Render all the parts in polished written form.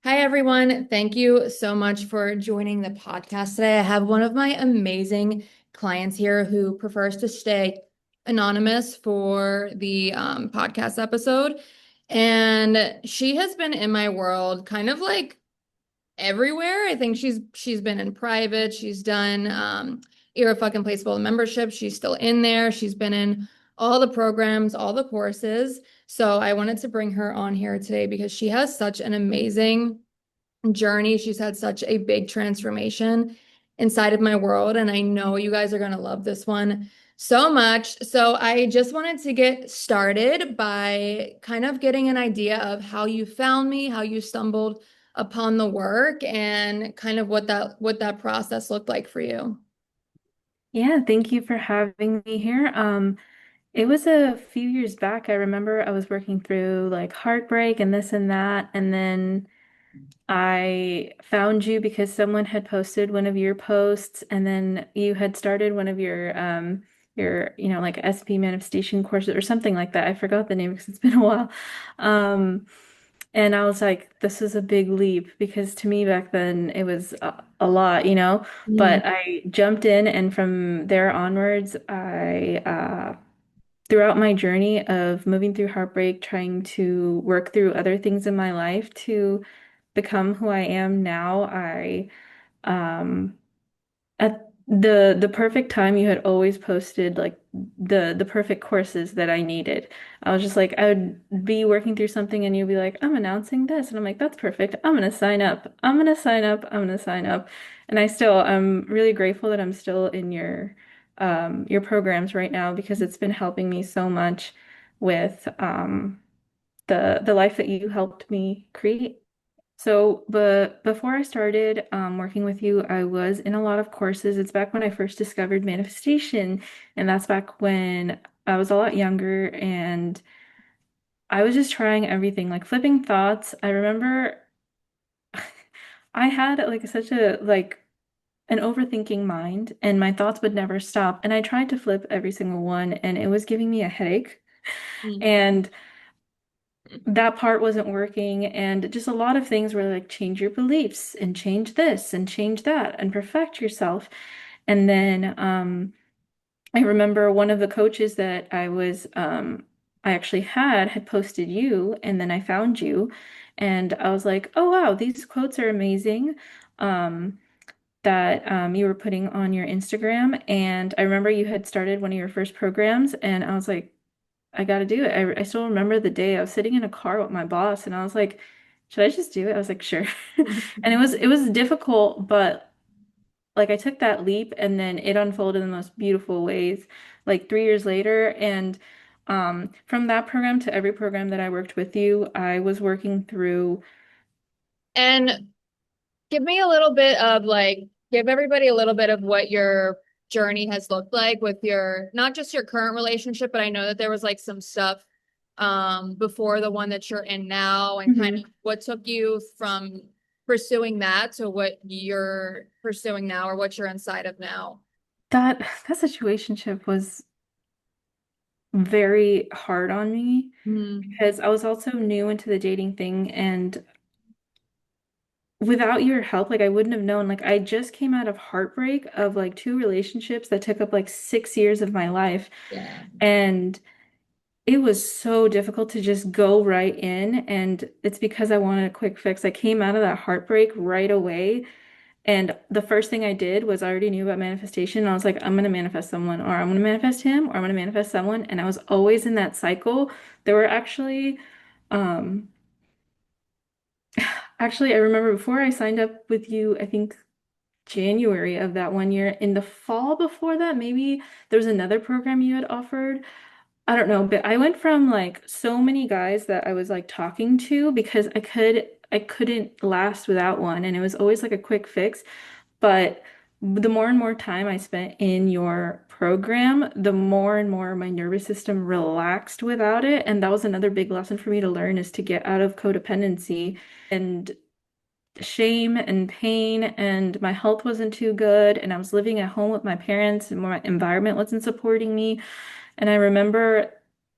Hi, everyone. Thank you so much for joining the podcast today. I have one of my amazing clients here who prefers to stay anonymous for the podcast episode. And she has been in my world kind of like everywhere. I think she's been in private. She's done Era fucking Placebo membership. She's still in there. She's been in all the programs, all the courses. So I wanted to bring her on here today because she has such an amazing journey. She's had such a big transformation inside of my world, and I know you guys are going to love this one so much. So I just wanted to get started by kind of getting an idea of how you found me, how you stumbled upon the work, and kind of what that process looked like for you. Yeah, thank you for having me here. It was a few years back. I remember I was working through like heartbreak and this and that, and then I found you because someone had posted one of your posts, and then you had started one of your like SP manifestation courses or something like that. I forgot the name because it's been a while. Um, and I was like, this is a big leap because to me back then it was a lot. Mm. But I jumped in, and from there onwards, throughout my journey of moving through heartbreak, trying to work through other things in my life to become who I am now, um, at the perfect time you had always posted like the perfect courses that I needed. I was just like I would be working through something and you'd be like, I'm announcing this, and I'm like, that's perfect. I'm gonna sign up. I'm gonna sign up. I'm gonna sign up. And I'm really grateful that I'm still in your programs right now because it's been helping me so much with the life that you helped me create. So, but before I started working with you, I was in a lot of courses. It's back when I first discovered manifestation, and that's back when I was a lot younger and I was just trying everything, like flipping thoughts. I remember I had like such a like an overthinking mind, and my thoughts would never stop. And I tried to flip every single one, and it was giving me a headache. Mm. And that part wasn't working, and just a lot of things were like change your beliefs and change this and change that and perfect yourself. And then I remember one of the coaches that I actually had posted you, and then I found you, and I was like, oh wow, these quotes are amazing. That you were putting on your Instagram, and I remember you had started one of your first programs, and I was like, I got to do it. I still remember the day I was sitting in a car with my boss, and I was like, should I just do it? I was like, sure. And it was difficult, but like I took that leap, and then it unfolded in the most beautiful ways, like 3 years later. And from that program to every program that I worked with you, I was working through. And give me a little bit of like, give everybody a little bit of what your journey has looked like with your, not just your current relationship, but I know that there was like some stuff before the one that you're in now, and kind of Mhm. what took you from pursuing that to what you're pursuing now or what you're inside of now. That situationship was very hard on me Mm. because I was also new into the dating thing, and without your help, like I wouldn't have known. Like I just came out of heartbreak of like two relationships that took up like 6 years of my life. Yeah. And it was so difficult to just go right in. And it's because I wanted a quick fix. I came out of that heartbreak right away. And the first thing I did was I already knew about manifestation. And I was like, I'm going to manifest someone, or I'm going to manifest him, or I'm going to manifest someone. And I was always in that cycle. There were um, actually, I remember before I signed up with you, I think January of that one year. In the fall before that, maybe there was another program you had offered. I don't know, but I went from like so many guys that I was like talking to because I couldn't last without one, and it was always like a quick fix. But the more and more time I spent in your program, the more and more my nervous system relaxed without it. And that was another big lesson for me to learn, is to get out of codependency and shame and pain, and my health wasn't too good, and I was living at home with my parents and my environment wasn't supporting me. And I remember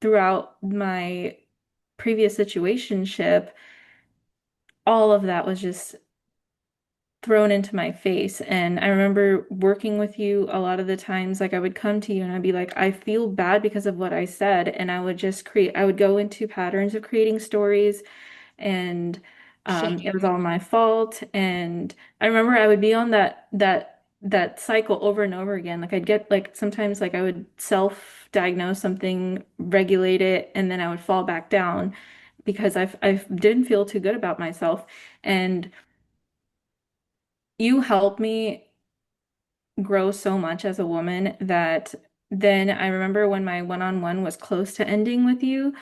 throughout my previous situationship, all of that was just thrown into my face. And I remember working with you a lot of the times, like I would come to you and I'd be like, I feel bad because of what I said. And I would just I would go into patterns of creating stories and it was Shame. all my fault. And I remember I would be on that cycle over and over again. Like I'd get like sometimes like I would self-diagnose something, regulate it, and then I would fall back down because I didn't feel too good about myself. And you helped me grow so much as a woman that then I remember when my one-on-one was close to ending with you,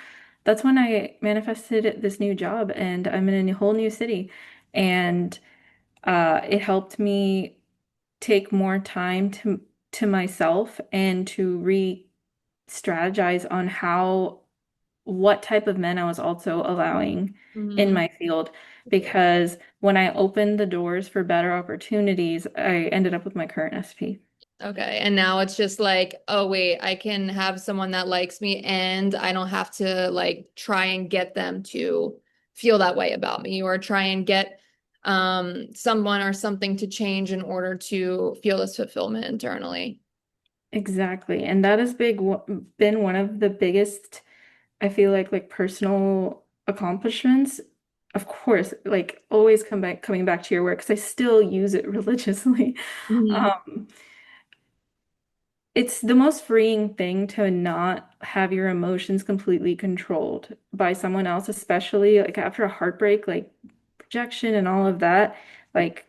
that's when I manifested this new job and I'm in a whole new city. And it helped me take more time to myself and to re-strategize on what type of men I was also allowing in Mhm. my field. Because when I opened the doors for better opportunities, I ended up with my current SP. Okay. And now it's just like, oh wait, I can have someone that likes me and I don't have to like try and get them to feel that way about me or try and get someone or something to change in order to feel this fulfillment internally. Exactly. And that has been one of the biggest, I feel like personal accomplishments. Of course, like always coming back to your work because I still use it religiously. Mhm. Um, it's the most freeing thing to not have your emotions completely controlled by someone else, especially like after a heartbreak, like projection and all of that. Like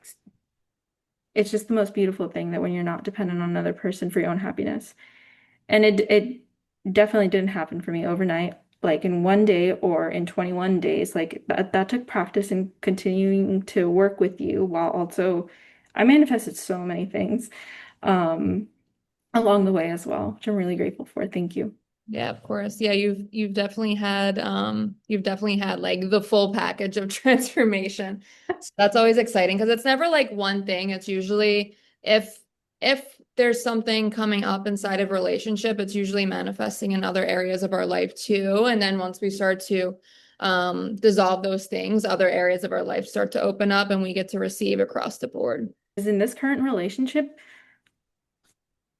it's just the most beautiful thing that when you're not dependent on another person for your own happiness. And it definitely didn't happen for me overnight, like in one day or in 21 days. Like that took practice and continuing to work with you while also I manifested so many things um along the way as well, which I'm really grateful for. Thank you. Yeah, of course. Yeah, you've definitely had like the full package of transformation. So that's always exciting because it's never like one thing. It's usually if if there's something coming up inside of a relationship, it's usually manifesting in other areas of our life too. And then once we start to dissolve those things, other areas of our life start to open up and we get to receive across the board. Is in this current relationship,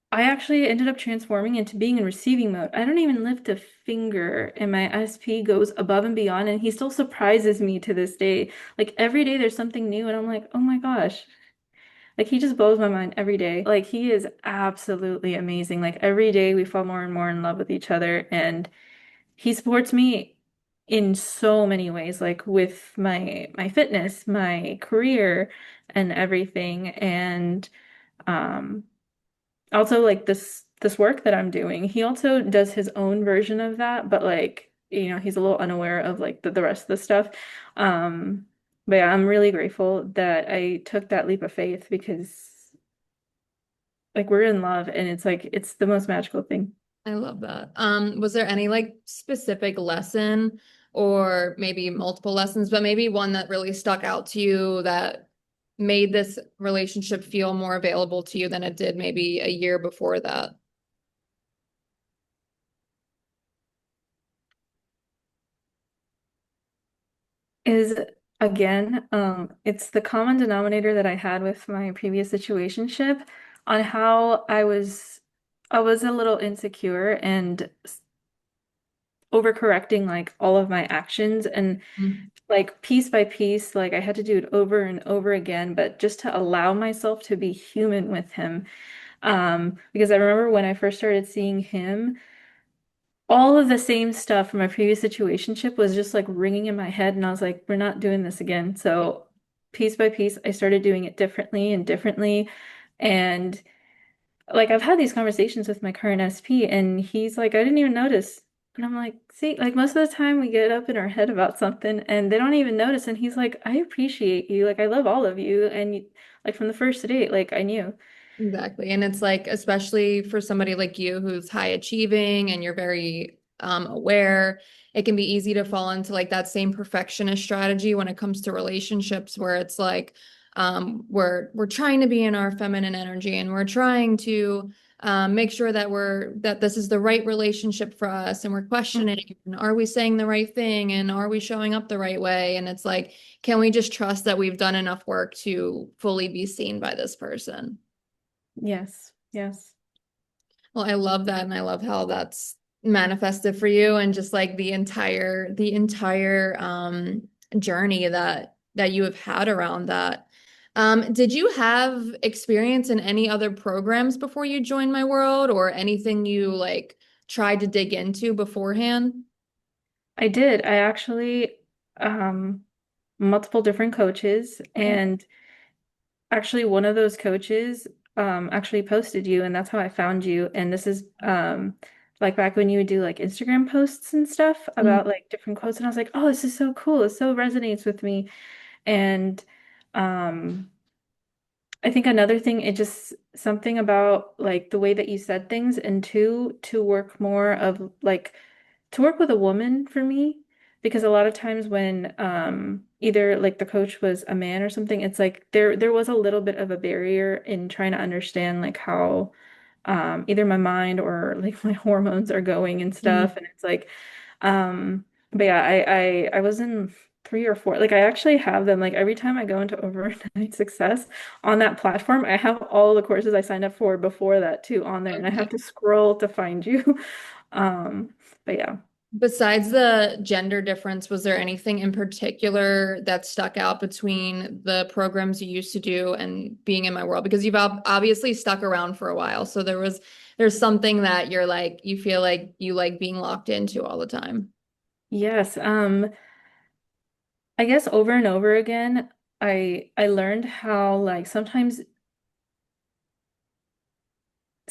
I actually ended up transforming into being in receiving mode. I don't even lift a finger, and my SP goes above and beyond, and he still surprises me to this day. Like every day there's something new, and I'm like, oh my gosh. Like he just blows my mind every day. Like he is absolutely amazing. Like every day we fall more and more in love with each other, and he supports me in so many ways, like with my fitness, my career, and everything. And um also like this work that I'm doing. He also does his own version of that, but like, he's a little unaware of like the rest of the stuff. Um, but yeah, I'm really grateful that I took that leap of faith because like we're in love and it's like it's the most magical thing. I love that. Was there any like specific lesson or maybe multiple lessons, but maybe one that really stuck out to you that made this relationship feel more available to you than it did maybe a year before that? Is again, it's the common denominator that I had with my previous situationship on how I was a little insecure and overcorrecting like all of my actions and Mm. like piece by piece, like I had to do it over and over again, but just to allow myself to be human with him. Because I remember when I first started seeing him, all of the same stuff from my previous situationship was just like ringing in my head, and I was like, we're not doing this again. So piece by piece, I started doing it differently and differently. And like I've had these conversations with my current SP and he's like, I didn't even notice. And I'm like, see, like most of the time we get up in our head about something and they don't even notice. And he's like, I appreciate you. Like I love all of you. And like from the first date, like I knew. Exactly. And it's like, especially for somebody like you who's high achieving and you're very aware, it can be easy to fall into like that same perfectionist strategy when it comes to relationships where it's like we're trying to be in our feminine energy and we're trying to make sure that that this is the right relationship for us and we're questioning, and are we saying the right thing and are we showing up the right way? And it's like, can we just trust that we've done enough work to fully be seen by this person? Yes, yes. Well, I love that, and I love how that's manifested for you, and just like the entire journey that you have had around that. Did you have experience in any other programs before you joined my world, or anything you like tried to dig into beforehand? I did. I actually um multiple different coaches, and actually one of those coaches actually posted you, and that's how I found you. And this is like back when you would do like Instagram posts and stuff Mm, about like different quotes, and I was like, "Oh, this is so cool. It so resonates with me." And um I think another thing, it just something about like the way that you said things, and two, to work more of like to work with a woman for me, because a lot of times when either like the coach was a man or something, it's like there was a little bit of a barrier in trying to understand like how either my mind or like my hormones are going and mm. stuff. And it's like but yeah, I was in three or four. Like I actually have them. Like every time I go into Overnight Success on that platform, I have all the courses I signed up for before that too on there, and I Okay. have to scroll to find you. Um, but yeah. Besides the gender difference, was there anything in particular that stuck out between the programs you used to do and being in my world? Because you've obviously stuck around for a while, so there's something that you're like you feel like you like being locked into all the time. Yes. I guess over and over again, I learned how like sometimes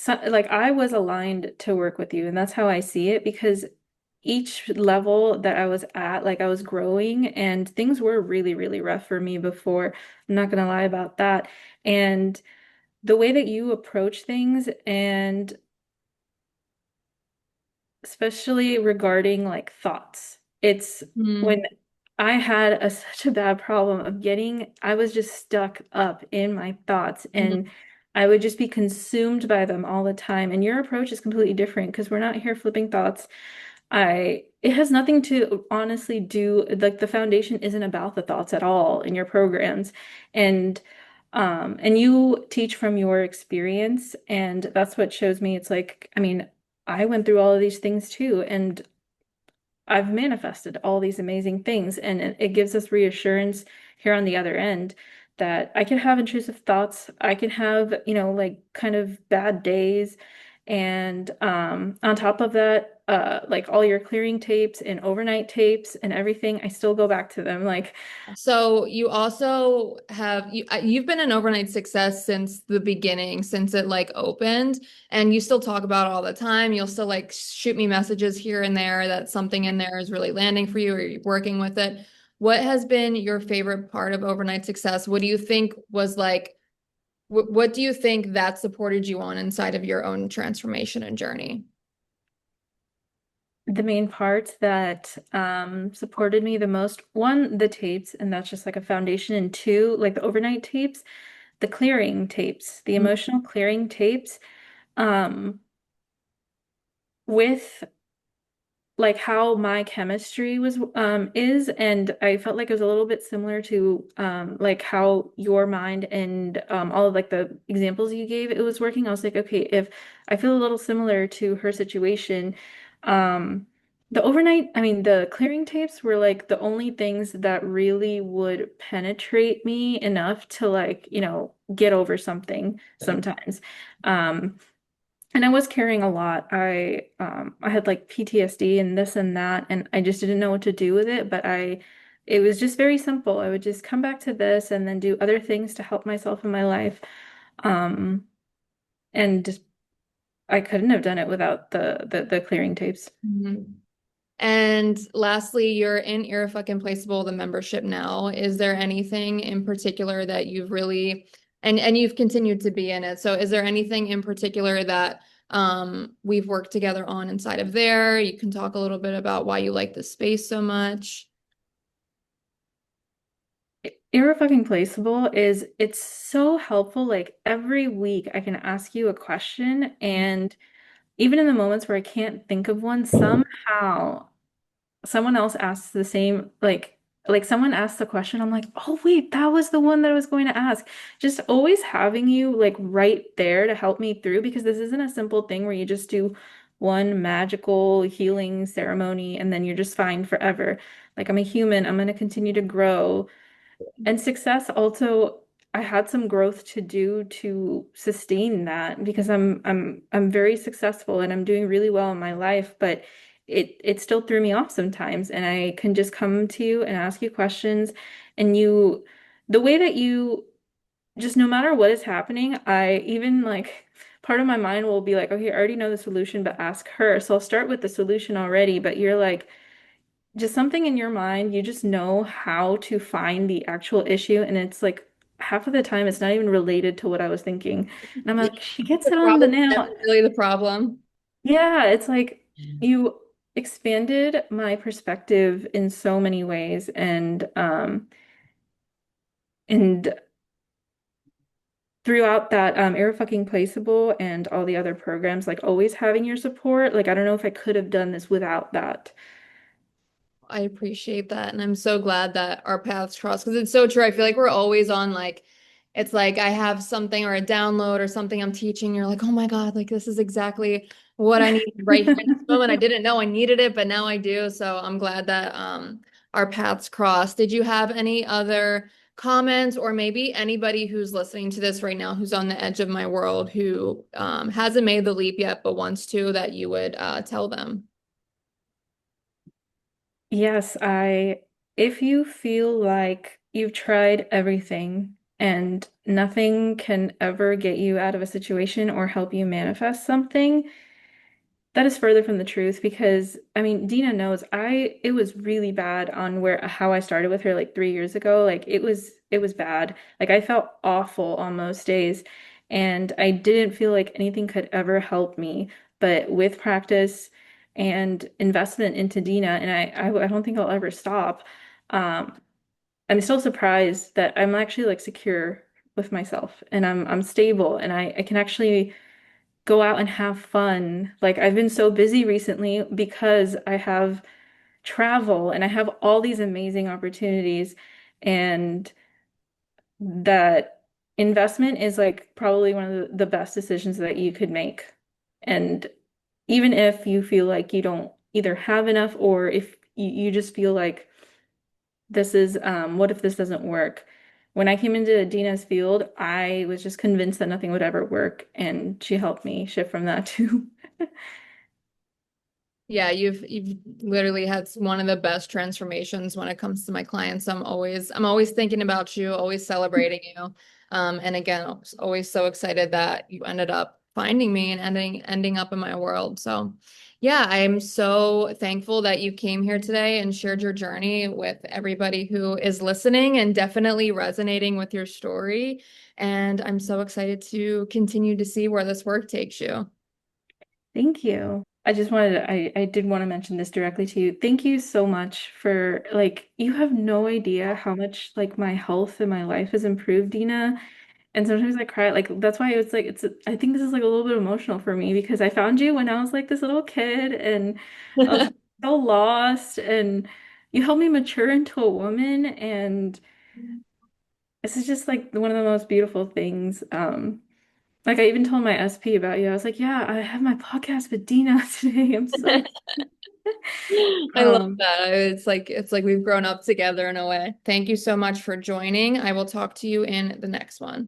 like I was aligned to work with you, and that's how I see it, because each level that I was at, like I was growing, and things were really, really rough for me before. I'm not gonna lie about that. And the way that you approach things, and especially regarding like thoughts. It's Mm, when I had such a bad problem of I was just stuck up in my thoughts, and mhm. I would just be consumed by them all the time. And your approach is completely different, because we're not here flipping thoughts. It has nothing to honestly do, like the foundation isn't about the thoughts at all in your programs. And and you teach from your experience, and that's what shows me. It's like, I mean, I went through all of these things too, and I've manifested all these amazing things, and it gives us reassurance here on the other end that I can have intrusive thoughts, I can have, like kind of bad days, and on top of that, like all your clearing tapes and overnight tapes and everything, I still go back to them. Like, So you also have you've been an overnight success since the beginning, since it like opened, and you still talk about it all the time. You'll still like shoot me messages here and there that something in there is really landing for you or you're working with it. What has been your favorite part of overnight success? What do you think was like what do you think that supported you on inside of your own transformation and journey? the main part that supported me the most, one, the tapes, and that's just like a foundation, and two, like the overnight tapes, the clearing tapes, the emotional clearing tapes, um, with like how my chemistry was is, and I felt like it was a little bit similar to like how your mind and all of like the examples you gave, it was working. I was like, okay, if I feel a little similar to her situation, um the overnight, I mean the clearing tapes were like the only things that really would penetrate me enough to like, get over something sometimes. Um and I was carrying a lot. I had like PTSD and this and that, and I just didn't know what to do with it, but it was just very simple. I would just come back to this and then do other things to help myself in my life. Um and I couldn't have done it without the clearing tapes. Mhm. And lastly, you're in Irrefucking the membership now. Is there anything in particular that you've really and you've continued to be in it. So is there anything in particular that we've worked together on inside of there? You can talk a little bit about why you like the space so much. Irrefucking is it's so helpful. Like every week I can ask you a question, and even in the moments where I can't think of one, somehow someone else asks the same, like someone asks the question, I'm like, oh wait, that was the one that I was going to ask. Just always having you like right there to help me through, because this isn't a simple thing where you just do one magical healing ceremony and then you're just fine forever. Like I'm a human, I'm going to continue to grow. And success also, I had some growth to do to sustain that, because I'm very successful and I'm doing really well in my life, but it still threw me off sometimes. And I can just come to you and ask you questions, and you, the way that you just, no matter what is happening, I even like part of my mind will be like, okay, I already know the solution, but ask her. So I'll start with the solution already, but you're like, just something in your mind, you just know how to find the actual issue. And it's like half of the time, it's not even related to what I was thinking. And I'm Yeah, like, she gets the it on the problem is never nail. really the problem. Yeah, it's like you expanded my perspective in so many ways. And throughout that Air Fucking Placeable and all the other programs, like always having your support, like I don't know if I could have done this without that. I appreciate that. And I'm so glad that our paths cross because it's so true. I feel like we're always on like, it's like I have something or a download or something I'm teaching. You're like, oh my God, like this is exactly what I need right here in this moment. I didn't know I needed it, but now I do. So I'm glad that our paths cross. Did you have any other comments or maybe anybody who's listening to this right now who's on the edge of my world who hasn't made the leap yet but wants to that you would tell them? Yes, if you feel like you've tried everything and nothing can ever get you out of a situation or help you manifest something, that is further from the truth. Because I mean, Dina knows it was really bad on where how I started with her like 3 years ago. Like it was bad. Like I felt awful on most days, and I didn't feel like anything could ever help me. But with practice and investment into Dina, and I don't think I'll ever stop. Um, I'm still surprised that I'm actually like secure with myself, and I'm stable, and I can actually go out and have fun. Like I've been so busy recently because I have travel and I have all these amazing opportunities, and that investment is like probably one of the best decisions that you could make. And even if you feel like you don't either have enough, or if you just feel like this is what if this doesn't work? When I came into Dina's field, I was just convinced that nothing would ever work, and she helped me shift from that too. Yeah, you've literally had one of the best transformations when it comes to my clients. I'm always thinking about you, always celebrating you. And again, I was always so excited that you ended up finding me and ending up in my world. So yeah, I'm so thankful that you came here today and shared your journey with everybody who is listening and definitely resonating with your story. And I'm so excited to continue to see where this work takes you. Thank you. I did want to mention this directly to you. Thank you so much for like, you have no idea how much like my health and my life has improved, Dina. And sometimes I cry. Like, that's why it's like, I think this is like a little bit emotional for me, because I found you when I was like this little kid, and I was so lost, and you helped me mature into a woman. And this is just like one of the most beautiful things. Like I even told my SP about you. I was like, yeah, I have my podcast with Dina today. I'm so I love um that. It's like we've grown up together in a way. Thank you so much for joining. I will talk to you in the next one.